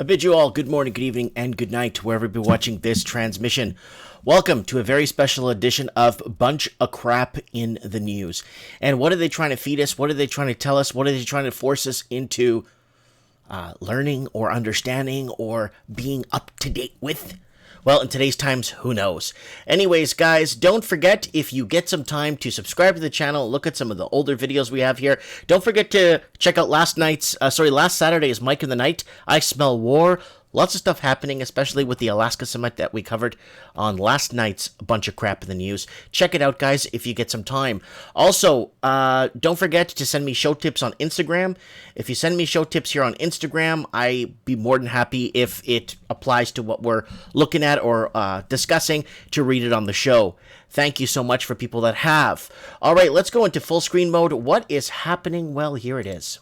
bid you all good morning, good evening, and good night, wherever you're watching this transmission. Welcome to a very special edition of Bunch of Crap in the News. And what are they trying to feed us? What are they trying to tell us? What are they trying to force us into learning or understanding or being up to date with? Well, in today's times, who knows? Anyways, guys, don't forget, if you get some time, to subscribe to the channel, look at some of the older videos we have here. Don't forget to check out last Saturday's Mike in the Night, I Smell War. Lots of stuff happening, especially with the Alaska Summit that we covered on last night's Bunch of Crap in the News. Check it out, guys, if you get some time. Also, don't forget to send me show tips on Instagram. If you send me show tips here on Instagram, I'd be more than happy, if it applies to what we're looking at or discussing, to read it on the show. Thank you so much for people that have. All right, let's go into full screen mode. What is happening? Well, here it is.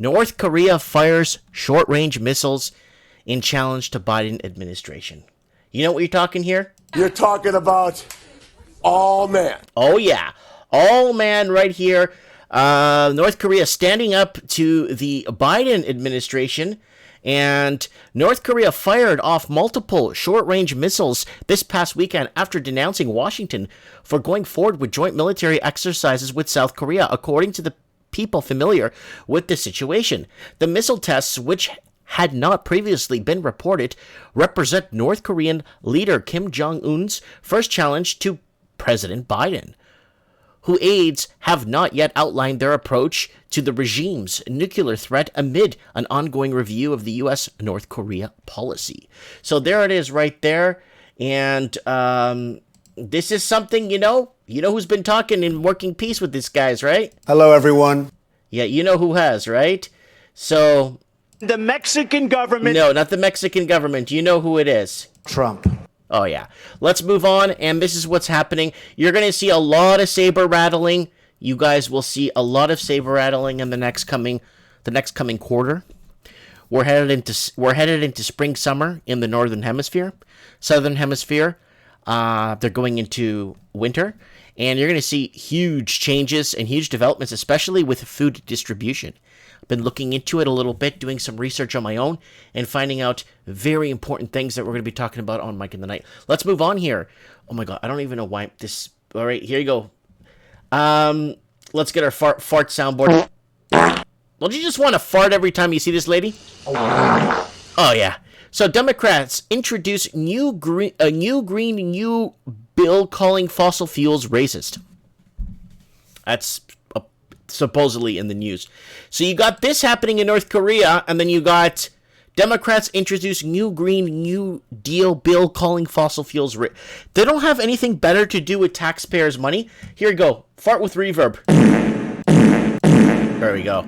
North Korea fires short-range missiles in challenge to Biden administration. You know what you're talking here? You're talking about all man. Oh, yeah. All man right here. North Korea standing up to the Biden administration. And North Korea fired off multiple short-range missiles this past weekend after denouncing Washington for going forward with joint military exercises with South Korea, according to the people familiar with the situation. The missile tests, which had not previously been reported, represent North Korean leader Kim Jong-un's first challenge to President Biden, whose aides have not yet outlined their approach to the regime's nuclear threat amid an ongoing review of the U.S.-North Korea policy. So there it is right there. And this is something, you know who's been talking in working peace with these guys, right? Hello, everyone. Yeah, you know who has, right? So the Mexican government. No, not the Mexican government. You know who it is. Trump. Oh, yeah. Let's move on, and this is what's happening. You're going to see a lot of saber rattling. You guys will see a lot of saber rattling in the next coming quarter. We're headed into spring, summer in the northern hemisphere. Southern hemisphere, they're going into winter, and you're going to see huge changes and huge developments, especially with food distribution. Been looking into it a little bit, doing some research on my own, and finding out very important things that we're going to be talking about on Mike in the Night. Let's move on here. Oh my god, I don't even know why this... All right, here you go. Let's get our fart soundboard. Don't you just want to fart every time you see this lady? Oh yeah. So Democrats introduce new green bill calling fossil fuels racist. That's supposedly in the news. So you got this happening in North Korea, and then you got Democrats introduce new Green New Deal bill calling fossil fuels. They don't have anything better to do with taxpayers' money. Here you go. Fart with reverb. There we go.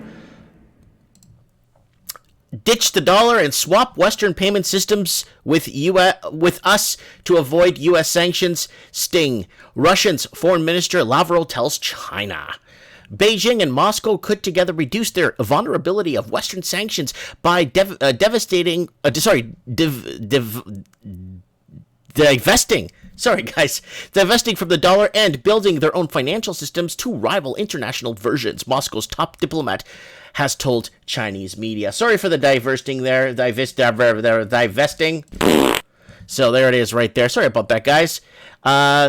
Ditch the dollar and swap Western payment systems with us to avoid U.S. sanctions. Sting. Russians Foreign Minister Lavrov tells China. Beijing and Moscow could together reduce their vulnerability of Western sanctions by divesting from the dollar and building their own financial systems to rival international versions, Moscow's top diplomat has told Chinese media. Sorry for the divesting there. Divesting. So there it is right there. Sorry about that, guys.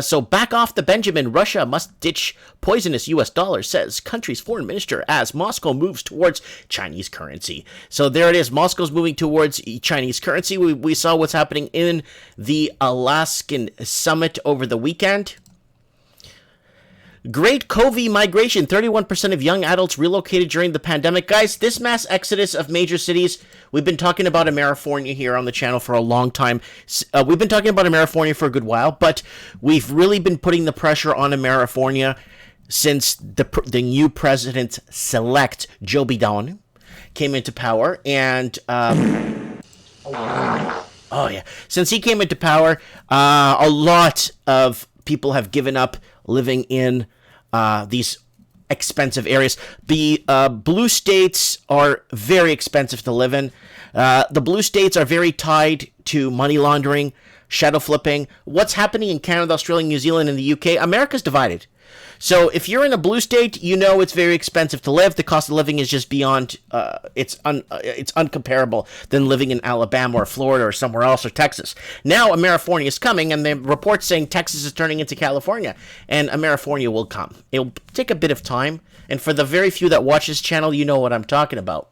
So back off the Benjamin. Russia must ditch poisonous U.S. dollar, says country's foreign minister, as Moscow moves towards Chinese currency. So there it is. Moscow's moving towards Chinese currency. We saw what's happening in the Alaskan Summit over the weekend. Great COVID migration. 31% of young adults relocated during the pandemic. Guys, this mass exodus of major cities, we've been talking about Amerifornia here on the channel for a long time. We've been talking about Amerifornia for a good while, but we've really been putting the pressure on Amerifornia since the new president-select, Joe Biden, came into power. And, since he came into power, a lot of people have given up living in these expensive areas. The blue states are very expensive to live in. The blue states are very tied to money laundering, shadow flipping. What's happening in Canada, Australia, New Zealand, and the UK? America's divided. So if you're in a blue state, you know it's very expensive to live. The cost of living is just beyond, it's uncomparable than living in Alabama or Florida or somewhere else, or Texas. Now Amerifornia is coming, and the report's saying Texas is turning into California, and Amerifornia will come. It'll take a bit of time, and for the very few that watch this channel, you know what I'm talking about.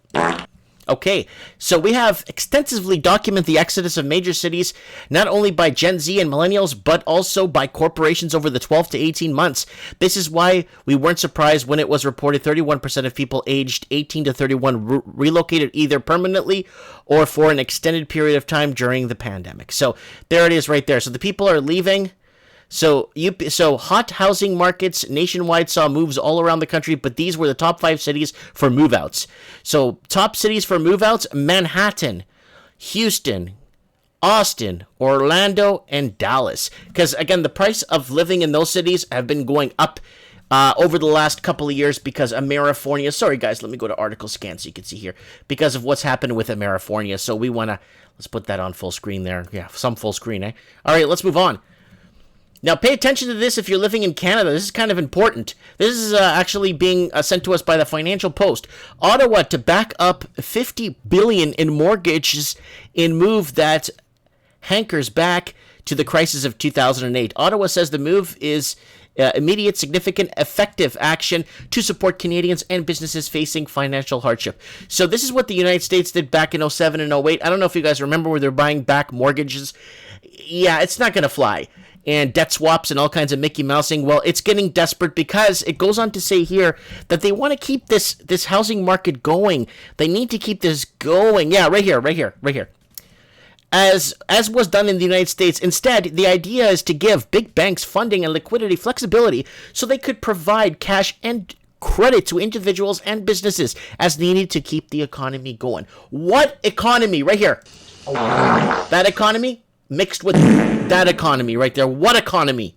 Okay, so we have extensively documented the exodus of major cities, not only by Gen Z and millennials, but also by corporations over the 12 to 18 months. This is why we weren't surprised when it was reported 31% of people aged 18 to 31 relocated either permanently or for an extended period of time during the pandemic. So there it is right there. So the people are leaving. So hot housing markets nationwide saw moves all around the country, but these were the top 5 cities for move-outs. So top cities for move-outs: Manhattan, Houston, Austin, Orlando, and Dallas. Because again, the price of living in those cities have been going up over the last couple of years because Amerifornia. Sorry guys, let me go to article scan so you can see here. Because of what's happened with Amerifornia. So we want to, let's put that on full screen there. Yeah, some full screen, eh? All right, let's move on. Now, pay attention to this if you're living in Canada. This is kind of important. This is actually being sent to us by the Financial Post. Ottawa to back up $50 billion in mortgages in move that hankers back to the crisis of 2008. Ottawa says the move is immediate, significant, effective action to support Canadians and businesses facing financial hardship. So this is what the United States did back in 07 and 08. I don't know if you guys remember where they're buying back mortgages. Yeah, it's not going to fly. And debt swaps and all kinds of Mickey Mousing. Well, it's getting desperate because it goes on to say here that they want to keep this housing market going. They need to keep this going. Yeah, right here. As was done in the United States. Instead, the idea is to give big banks funding and liquidity flexibility so they could provide cash and credit to individuals and businesses as needed to keep the economy going. What economy? Right here. That economy mixed with that economy right there. What economy?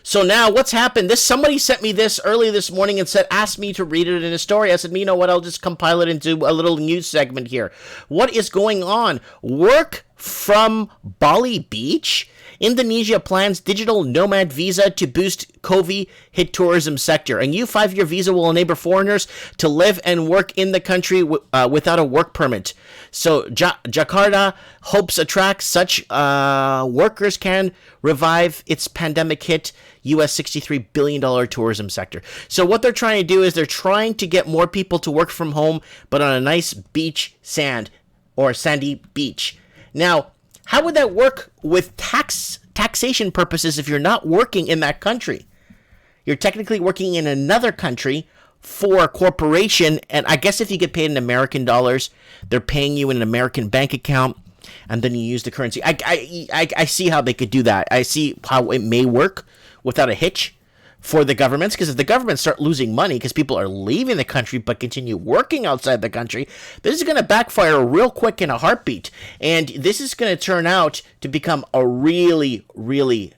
So now what's happened? Somebody sent me this early this morning and asked me to read it in a story. I said, you know what? I'll just compile it into a little news segment here. What is going on? Work from Bali Beach? Indonesia plans digital nomad visa to boost COVID hit tourism sector. A new 5-year visa will enable foreigners to live and work in the country without a work permit. So Jakarta hopes attract such workers can revive its pandemic hit U.S. $63 billion tourism sector. So what they're trying to do is they're trying to get more people to work from home, but on a nice beach sandy beach. Now, how would that work with taxation purposes if you're not working in that country? You're technically working in another country for a corporation, and I guess if you get paid in American dollars, they're paying you in an American bank account, and then you use the currency. I see how they could do that. I see how it may work without a hitch for the governments, because if the governments start losing money because people are leaving the country but continue working outside the country, this is going to backfire real quick in a heartbeat. And this is going to turn out to become a really, really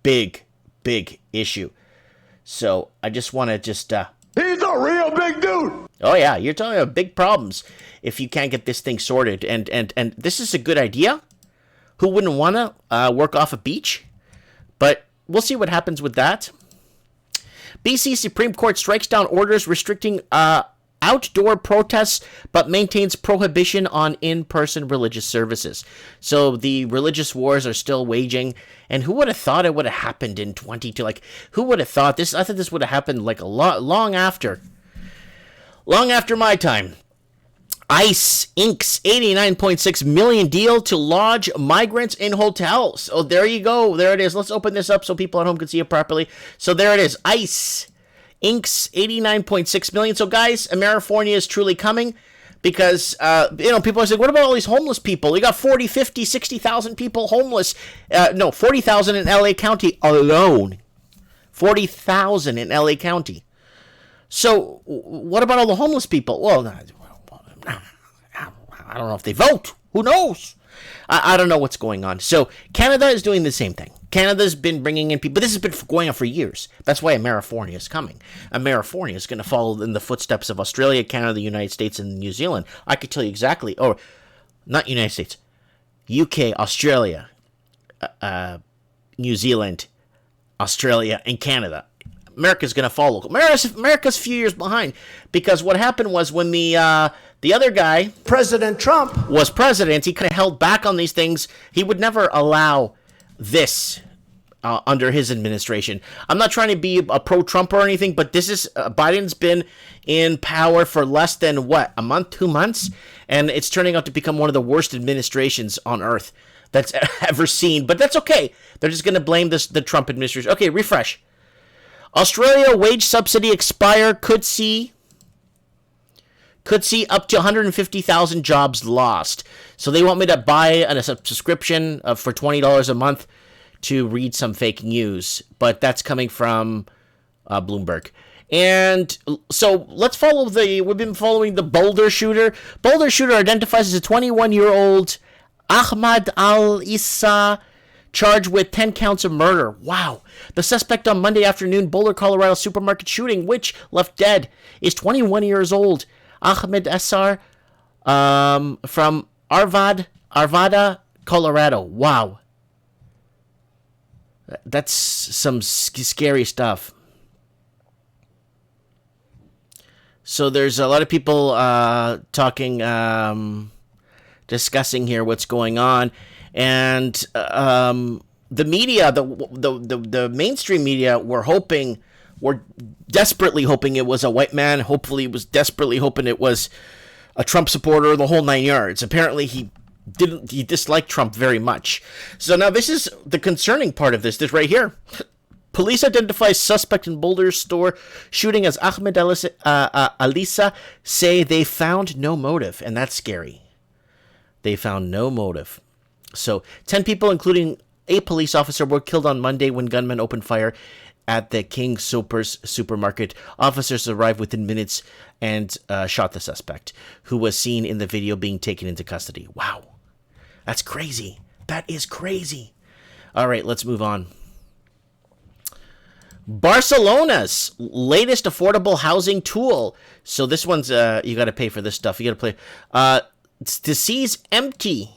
big issue. So I just want to he's a real big dude. Oh yeah, you're talking about big problems if you can't get this thing sorted. And this is a good idea. Who wouldn't want to work off a beach? But we'll see what happens with that. BC Supreme Court strikes down orders restricting outdoor protests, but maintains prohibition on in-person religious services. So the religious wars are still waging, and who would have thought it would have happened in 22? Like, who would have thought this? I thought this would have happened like long after my time. ICE inks $89.6 million deal to lodge migrants in hotels. Oh, there you go. There it is. Let's open this up so people at home can see it properly. So there it is. ICE inks $89.6 million. So guys, Amerifornia is truly coming because, people are saying, what about all these homeless people? You got 40, 50, 60,000 people homeless. 40,000 in LA County alone. 40,000 in LA County. So what about all the homeless people? Well, I don't know if they vote. Who knows? I don't know what's going on. So Canada is doing the same thing. Canada's been bringing in people. But this has been going on for years. That's why Amerifornia is coming. Amerifornia is going to follow in the footsteps of Australia, Canada, the United States, and New Zealand. I could tell you exactly. Or not United States. UK, Australia, New Zealand, Australia, and Canada. America's going to follow. America's a few years behind, because what happened was when the other guy, President Trump, was president, he kind of held back on these things. He would never allow this under his administration. I'm not trying to be a pro-Trump or anything, but this is Biden's been in power for less than a month, 2 months, and it's turning out to become one of the worst administrations on earth that's ever seen. But that's okay. They're just going to blame the Trump administration. Okay, refresh. Australia wage subsidy expire, could see up to 150,000 jobs lost. So they want me to buy a subscription for $20 a month to read some fake news, but that's coming from Bloomberg. And so let's follow we've been following the Boulder shooter. Boulder shooter identifies as a 21-year-old Ahmad Al-Issa, charged with 10 counts of murder. Wow. The suspect on Monday afternoon, Boulder, Colorado supermarket shooting, which left dead, is 21 years old. Ahmed Essar, from Arvada, Colorado. Wow. That's some scary stuff. So there's a lot of people talking, discussing here what's going on. And the media, the mainstream media, were desperately hoping it was a white man. Hopefully, was desperately hoping it was a Trump supporter, the whole 9 yards. Apparently, he disliked Trump very much. So now this is the concerning part of this right here. Police identify suspect in Boulder store shooting as Ahmed Alissa, say they found no motive, and that's scary. They found no motive. So 10 people, including a police officer, were killed on Monday when gunmen opened fire at the King Soopers supermarket. Officers arrived within minutes and shot the suspect, who was seen in the video being taken into custody. Wow. That's crazy. That is crazy. All right, let's move on. Barcelona's latest affordable housing tool. So this one's, you got to pay for this stuff. You got to play. To seize empty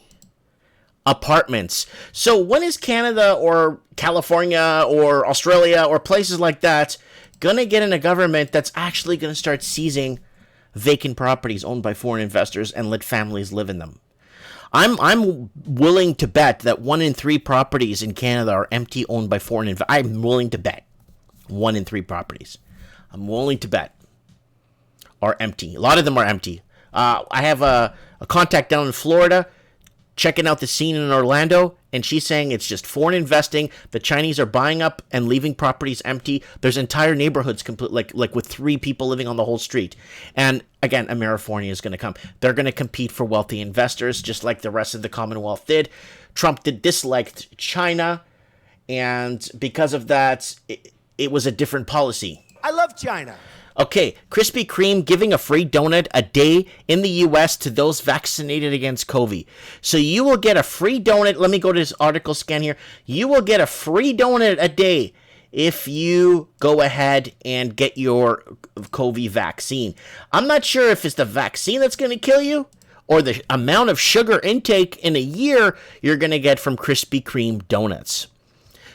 apartments. So when is Canada or California or Australia or places like that gonna get in a government that's actually gonna start seizing vacant properties owned by foreign investors and let families live in them? I'm willing to bet that 1 in 3 properties in Canada are empty, owned by foreign investors. I'm willing to bet 1 in 3 properties. I'm willing to bet are empty. A lot of them are empty. I have a contact down in Florida checking out the scene in Orlando, and she's saying it's just foreign investing. The Chinese are buying up and leaving properties empty. There's entire neighborhoods complete, like with 3 people living on the whole street. And again, Amerifornia is going to come. They're going to compete for wealthy investors, just like the rest of the Commonwealth did. Trump disliked China, and because of that, it was a different policy. I love China. Okay, Krispy Kreme giving a free donut a day in the U.S. to those vaccinated against COVID. So you will get a free donut. Let me go to this article scan here. You will get a free donut a day if you go ahead and get your COVID vaccine. I'm not sure if it's the vaccine that's going to kill you or the amount of sugar intake in a year you're going to get from Krispy Kreme donuts.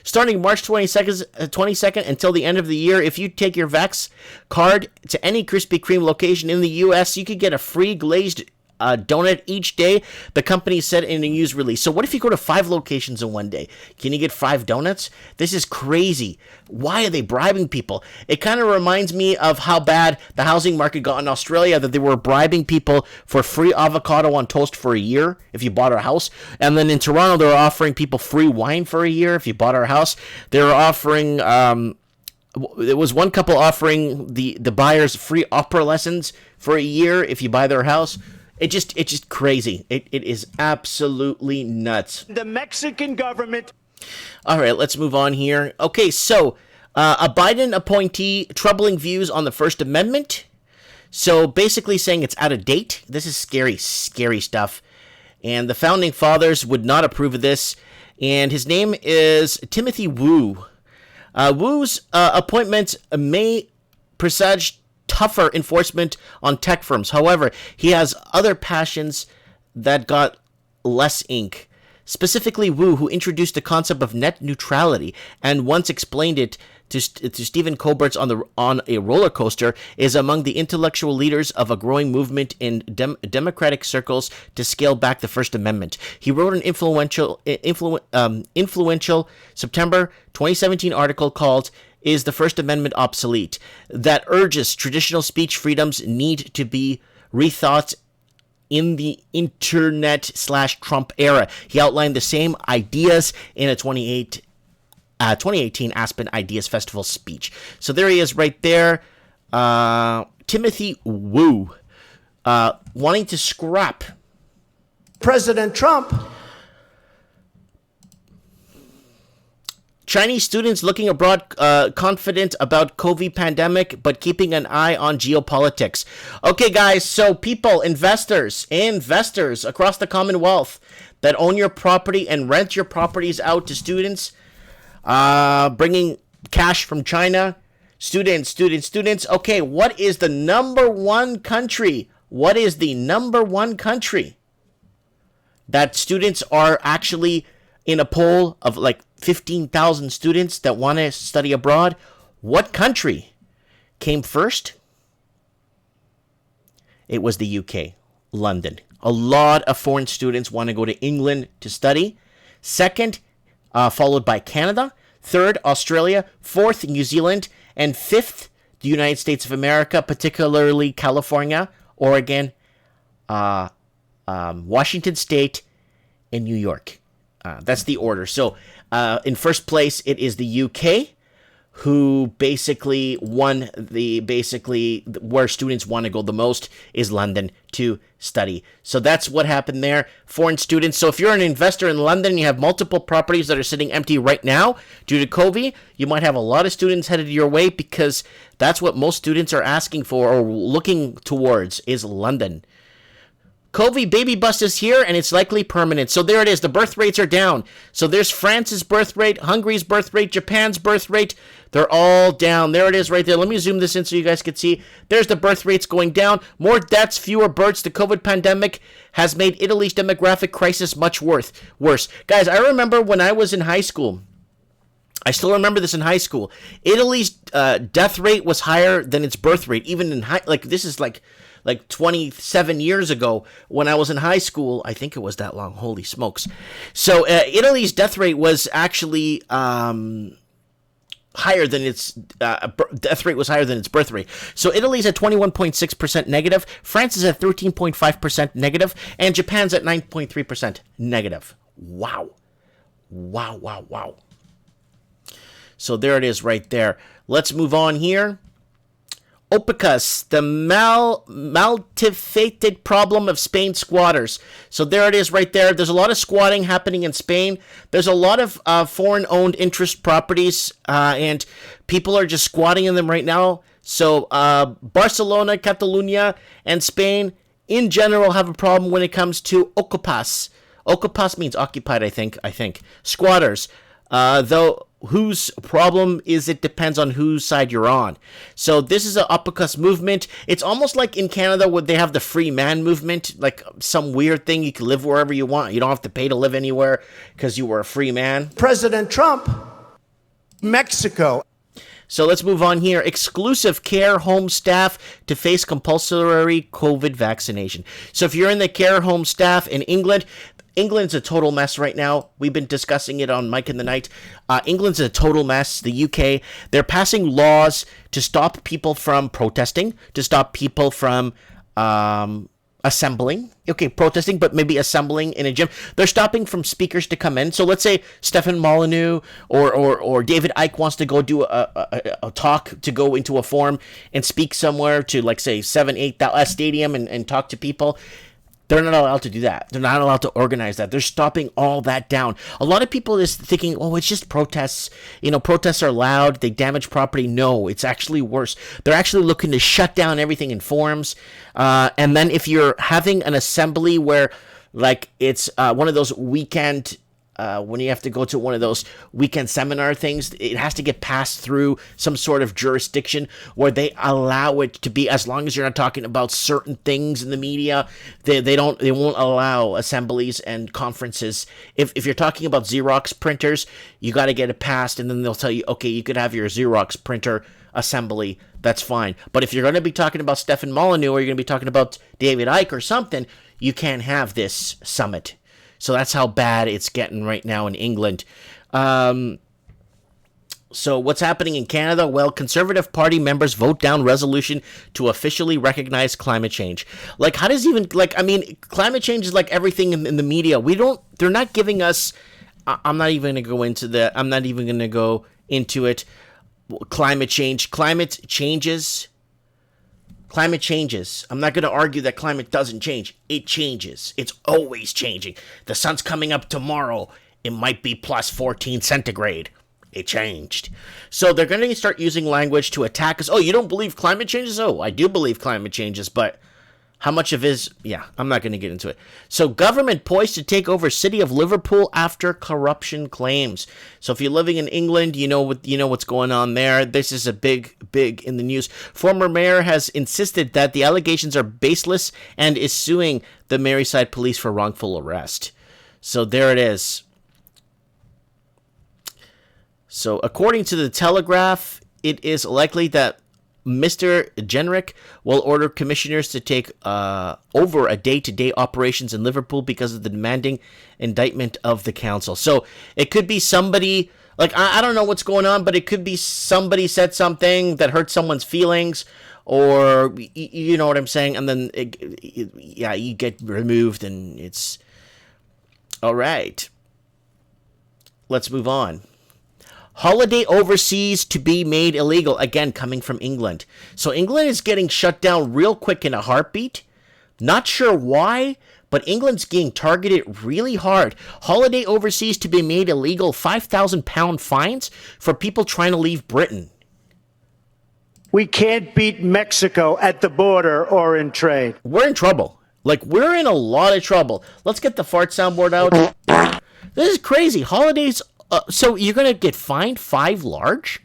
Starting March 22nd until the end of the year, if you take your Vax card to any Krispy Kreme location in the U.S., you could get a free glazed donut each day, the company said in a news release. So what if you go to 5 locations in one day? Can you get 5 donuts? This is crazy. Why are they bribing people? It kind of reminds me of how bad the housing market got in Australia, that they were bribing people for free avocado on toast for a year if you bought our house. And then in Toronto, they were offering people free wine for a year if you bought our house. They were offering... there was one couple offering the buyers free opera lessons for a year if you buy their house. It's just crazy. It is absolutely nuts. The Mexican government. All right, let's move on here. Okay, so a Biden appointee troubling views on the First Amendment. So basically saying it's out of date. This is scary, scary stuff. And the founding fathers would not approve of this. And his name is Timothy Wu. Wu's appointment may presage tougher enforcement on tech firms. However, he has other passions that got less ink. specifically Wu, who introduced the concept of net neutrality and once explained it to Stephen Colbert's on a roller coaster, is among the intellectual leaders of a growing movement in democratic circles to scale back the First Amendment. He wrote an influential September 2017 article called "Is the First Amendment Obsolete?" that urges traditional speech freedoms need to be rethought in the internet/Trump era. He outlined the same ideas in a 2018 Aspen Ideas Festival speech. So there he is right there. Timothy Wu, wanting to scrap President Trump. Chinese students looking abroad, confident about COVID pandemic, but keeping an eye on geopolitics. Okay, guys, so people, investors across the Commonwealth that own your property and rent your properties out to students, bringing cash from China, students. Okay, what is the number one country? What is the number one country that students are actually in a poll of like 15,000 students that want to study abroad? What country came first? It was the UK, London. A lot of foreign students want to go to England to study. Second, followed by Canada. Third, Australia. Fourth, New Zealand. And fifth, the United States of America, particularly California, Oregon, Washington State, and New York. That's the order. So in first place, it is the UK, who basically won where students want to go the most is London to study. So that's what happened there. Foreign students. So if you're an investor in London, you have multiple properties that are sitting empty right now due to COVID, you might have a lot of students headed your way because that's what most students are asking for or looking towards is London. COVID baby bust is here, and it's likely permanent. So there it is. The birth rates are down. So there's France's birth rate, Hungary's birth rate, Japan's birth rate. They're all down. There it is right there. Let me zoom this in so you guys can see. There's the birth rates going down. More deaths, fewer births. The COVID pandemic has made Italy's demographic crisis much worse. Guys, I remember when I was in high school. I still remember this in high school. Italy's death rate was higher than its birth rate. Even in this is like 27 years ago when I was in high school. I think it was that long. Holy smokes. So Italy's death rate was actually higher than its death rate was higher than its birth rate. So Italy's at 21.6% negative, France is at 13.5% negative, and Japan's at 9.3% negative. Wow. So there it is right there. Let's move on here. Opicus, the multifaceted problem of Spain squatters. So there it is right there. There's a lot of squatting happening in Spain. There's a lot of foreign-owned interest properties, and people are just squatting in them right now. So Barcelona, Catalonia, and Spain in general have a problem when it comes to ocupas. Ocupas means occupied, I think. Squatters. Though whose problem is it depends on whose side you're on. So this is an Opicus movement. It's almost like in Canada where they have the free man movement, like some weird thing. You can live wherever you want. You don't have to pay to live anywhere because you were a free man. President Trump, Mexico. So let's move on here. Exclusive care home staff to face compulsory COVID vaccination. So if you're in the care home staff in England, England's a total mess right now. We've been discussing it on Mike in the Night. England's a total mess. The UK, they're passing laws to stop people from protesting, to stop people from assembling. Okay, protesting, but maybe assembling in a gym. They're stopping from speakers to come in. So let's say Stefan Molyneux or David Icke wants to go do a talk, to go into a forum and speak somewhere to, like, say, 7,000-8,000 stadium and talk to people. They're not allowed to do that. They're not allowed to organize that. They're stopping all that down. A lot of people is thinking, oh, it's just protests. Protests are loud. They damage property. No, it's actually worse. They're actually looking to shut down everything in forums. And then if you're having an assembly where, like, it's one of those weekend when you have to go to one of those weekend seminar things, it has to get passed through some sort of jurisdiction where they allow it to be, as long as you're not talking about certain things in the media, they won't allow assemblies and conferences. If you're talking about Xerox printers, you got to get it passed, and then they'll tell you, okay, you could have your Xerox printer assembly, that's fine. But if you're going to be talking about Stefan Molyneux, or you're going to be talking about David Icke or something, you can't have this summit. So that's how bad it's getting right now in England. So what's happening in Canada? Well, Conservative Party members vote down resolution to officially recognize climate change. Like, how does even, like, I mean, climate change is like everything in the media. They're not giving us, I'm not even going to go into it. Climate changes. I'm not going to argue that climate doesn't change. It changes. It's always changing. The sun's coming up tomorrow. It might be plus 14 centigrade. It changed. So they're going to start using language to attack us. Oh, you don't believe climate changes? Oh, I do believe climate changes, but how much of it is... Yeah, I'm not going to get into it. So government poised to take over city of Liverpool after corruption claims. So if you're living in England, you know what's going on there. This is a big in the news. Former mayor has insisted that the allegations are baseless and is suing the Merseyside police for wrongful arrest. So there it is. So according to the Telegraph, it is likely that Mr. Jenrick will order commissioners to take over a day-to-day operations in Liverpool because of the demanding indictment of the council. So it could be somebody, like, I don't know what's going on, but it could be somebody said something that hurt someone's feelings, or you know what I'm saying, and then you get removed, and it's all right. Let's move on. Holiday overseas to be made illegal. Again, coming from England. So England is getting shut down real quick in a heartbeat. Not sure why, but England's getting targeted really hard. Holiday overseas to be made illegal. £5,000 fines for people trying to leave Britain. We can't beat Mexico at the border or in trade. We're in trouble. Like, we're in a lot of trouble. Let's get the fart soundboard out. This is crazy. Holidays... so you're going to get fined 5 large?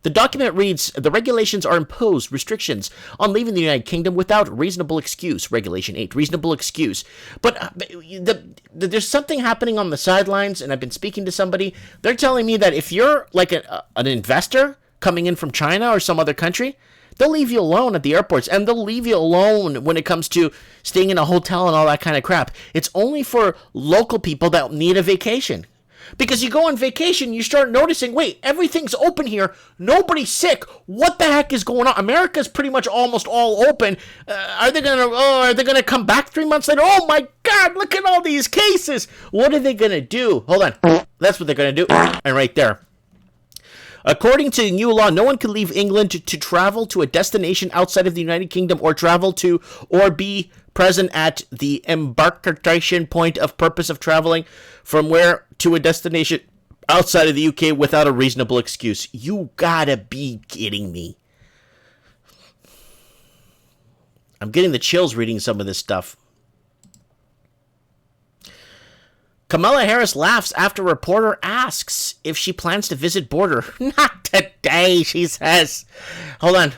The document reads, the regulations are imposed restrictions on leaving the United Kingdom without reasonable excuse. Regulation 8, reasonable excuse. But there's something happening on the sidelines, and I've been speaking to somebody. They're telling me that if you're like an investor coming in from China or some other country, they'll leave you alone at the airports, and they'll leave you alone when it comes to staying in a hotel and all that kind of crap. It's only for local people that need a vacation. Because you go on vacation, you start noticing, wait, everything's open here. Nobody's sick. What the heck is going on? America's pretty much almost all open. Are they gonna come back 3 months later? Oh my God! Look at all these cases. What are they gonna do? Hold on. That's what they're gonna do. And right there. According to the new law, no one can leave England to travel to a destination outside of the United Kingdom or travel to or be present at the embarkation point of purpose of traveling from where to a destination outside of the UK without a reasonable excuse. You gotta be kidding me. I'm getting the chills reading some of this stuff. Kamala Harris laughs after reporter asks if she plans to visit border. Not today, she says. Hold on.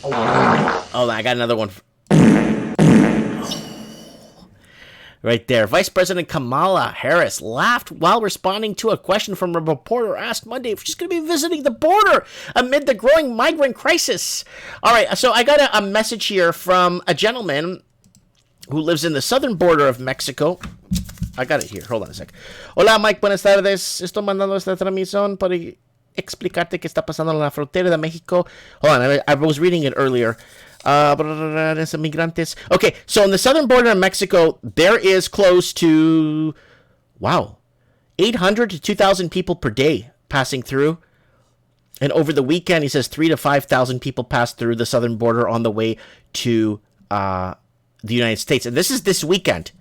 Oh, I got another one. Right there. Vice President Kamala Harris laughed while responding to a question from a reporter asked Monday if she's going to be visiting the border amid the growing migrant crisis. All right, so I got a message here from a gentleman who lives in the southern border of Mexico. I got it here. Hold on a sec. Hola, Mike. Buenas tardes. Estoy mandando esta transmisión para explicarte qué está pasando en la frontera de México. Hold on. I was reading it earlier. Migrantes. Okay, so on the southern border of Mexico, there is close to, 800 to 2,000 people per day passing through. And over the weekend, he says 3,000 to 5,000 people passed through the southern border on the way to the United States. And this is this weekend.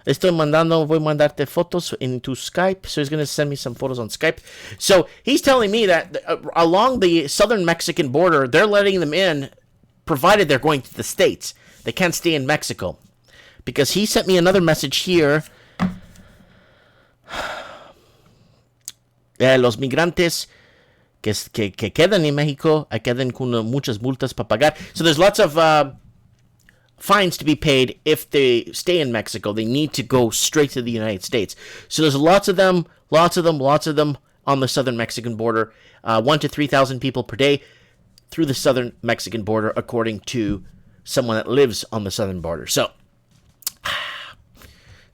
Voy mandarte fotos into Skype. So he's going to send me some photos on Skype. So he's telling me that along the southern Mexican border, they're letting them in, provided they're going to the States. They can't stay in Mexico. Because he sent me another message here. los migrantes que quedan en Mexico quedan con muchas multas para pagar. So there's lots of fines to be paid if they stay in Mexico. They need to go straight to the United States. So there's lots of them on the southern Mexican border. 1,000 to 3,000 people per day through the southern Mexican border, according to someone that lives on the southern border. So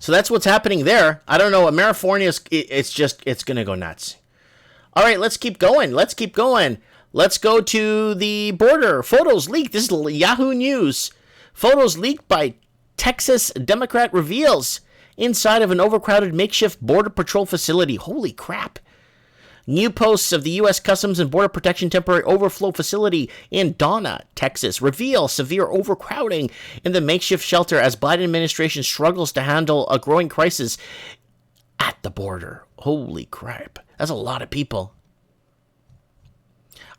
that's what's happening there. I don't know. Amerifornia, it's going to go nuts. All right, let's keep going. Let's go to the border. Photos leaked. This is Yahoo News. Photos leaked by Texas Democrat reveals inside of an overcrowded makeshift Border Patrol facility. Holy crap. New posts of the U.S. Customs and Border Protection temporary overflow facility in Donna, Texas, reveal severe overcrowding in the makeshift shelter as Biden administration struggles to handle a growing crisis at the border. Holy crap. That's a lot of people.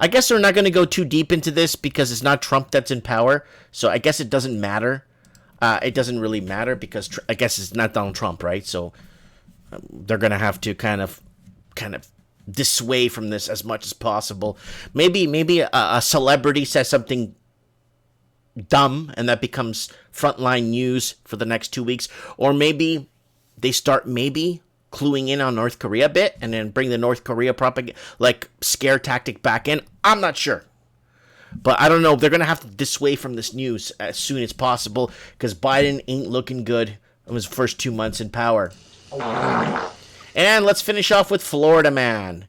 I guess we're not going to go too deep into this because it's not Trump that's in power. So I guess it doesn't matter. It doesn't really matter because I guess it's not Donald Trump, right? So they're going to have to kind of dissuade from this as much as possible. Maybe a celebrity says something dumb and that becomes frontline news for the next 2 weeks. Or maybe they start cluing in on North Korea a bit and then bring the North Korea propaganda, like scare tactic back in. I'm not sure. But I don't know. They're going to have to dissuade from this news as soon as possible because Biden ain't looking good in his first 2 months in power. And let's finish off with Florida man.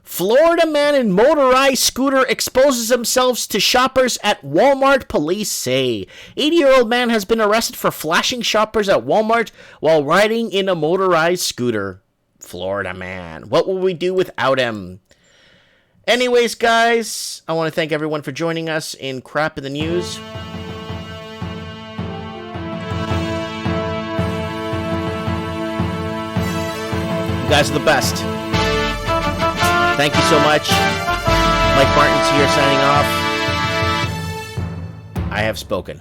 Florida man in motorized scooter exposes themselves to shoppers at Walmart, police say. 80-year-old man has been arrested for flashing shoppers at Walmart while riding in a motorized scooter. Florida man. What will we do without him? Anyways, guys, I want to thank everyone for joining us in Crap in the News. You guys are the best. Thank you so much. Mike Martin's here signing off. I have spoken.